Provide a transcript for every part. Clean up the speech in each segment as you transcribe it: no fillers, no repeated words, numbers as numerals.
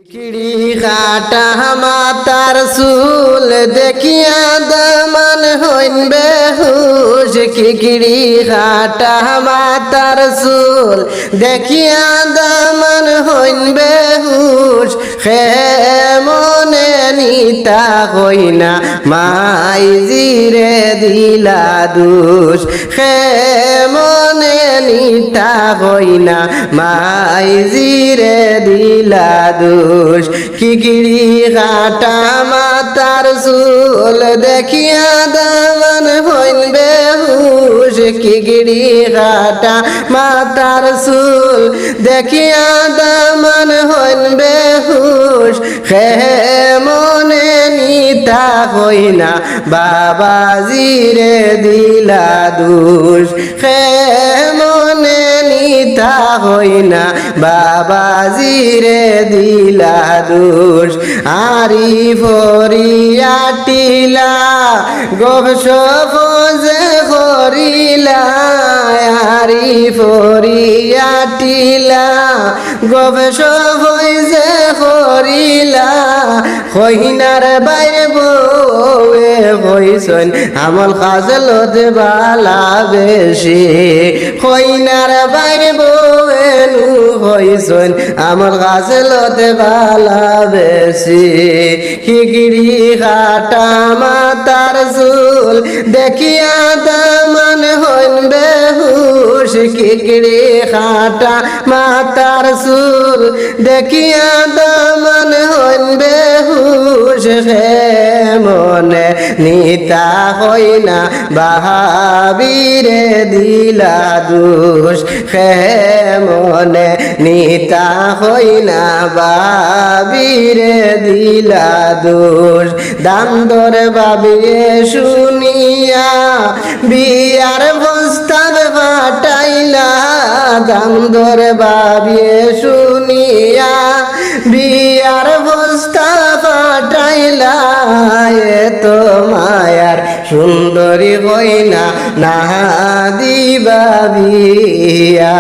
কিড়ি কাটা মাতার চুল দেখিয়া দামান হইন বেহুশ কিড়ি কাটা মাতার চুল দেখিয়া দামান হইন বেহুশ খে মনে নিতা হইনা মাই জিরে দিলা দুষ খে মনে নিতা হইনা মাই জিরে দিলা দুষ কিগিরি কাটা মাতার চুল দেখিয়া দামান হইন বেহুশ কিগিরি কাটা মাতার চুল দেখিয়া দামান হইন বেহুশ খে মনে নিতা হইনা বাবা জিরে দিলা দুষ খে মনে নিতা হইনা বাবা জিরে দিলা দুষ আরি ফরিয়াটিলা গবস ফজে করিলা আরি ফরিয়াটিলা গবস ফজে করিলা হইনার বাইরে বউয়ে হইছন আমল কাজলত বালা বেশি হইনার বাইরে বউয়ে নু হইছন আমল কাজলত বালা বেশি হিগড়ি কাটা মাতার চুল দেখিয়া দামান হইন বেহুশ হিগড়ি কাটা মাতার চুল দেখিয়া দামান হইন বেহুশ হে মনে নিতা হইনা বাহাবিরে দিলা দুষ হে মনে নিতা হইনা বাবিরে দিলা দুষ দাম দরে বাবিরে শুনিয়া বিয়ার প্রস্তাব ফাটাইলা দাম দরে বাবিয়ে শুনিয়া বিয়ার প্রস্তাব ফাটাইলা তো মায়ার সুন্দরী হইনা না দিবা বিয়া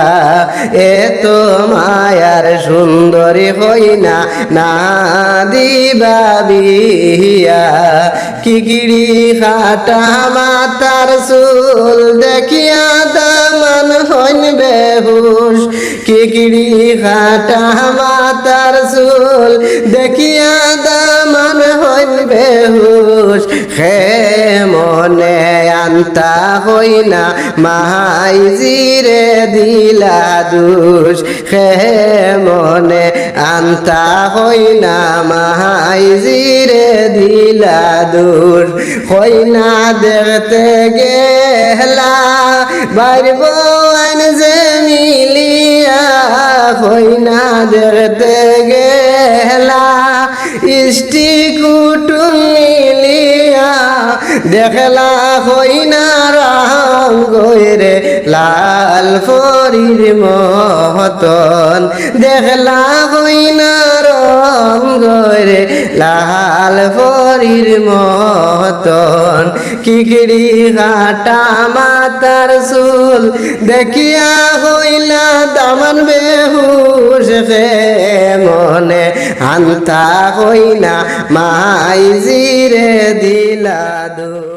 তো মায়ার সুন্দরী হইনা না দিবা বিয়া কিগিরি কাটা মাতার চুল দেখিয়া দামান হইন বেহুশ কিগিরি কাটা মাতার চুল দেখিয়া দামান হইন বেহুশ খে মনে আন্তা হইনা মাই জিরে দিলা দুষ খে মনে আন্তা হইনা মাই জিরে দিলা দুষ হইনা দেখতে গেলা বাইর বউন যে মিলিয়া হইনা দেখতে গেলা ইষ্টি কুটুম মিলিয়া দেখলা হইনা রঙ রে লাল ফরির মতন দেখলা হইনা রঙ রে লাল ফরির মতন কিগড়ি কাটা মাতার চুল দেখিয়া হইলা দামান বেহুশ হে মনে আন্তা হইনা মাই জিরে দিলা দু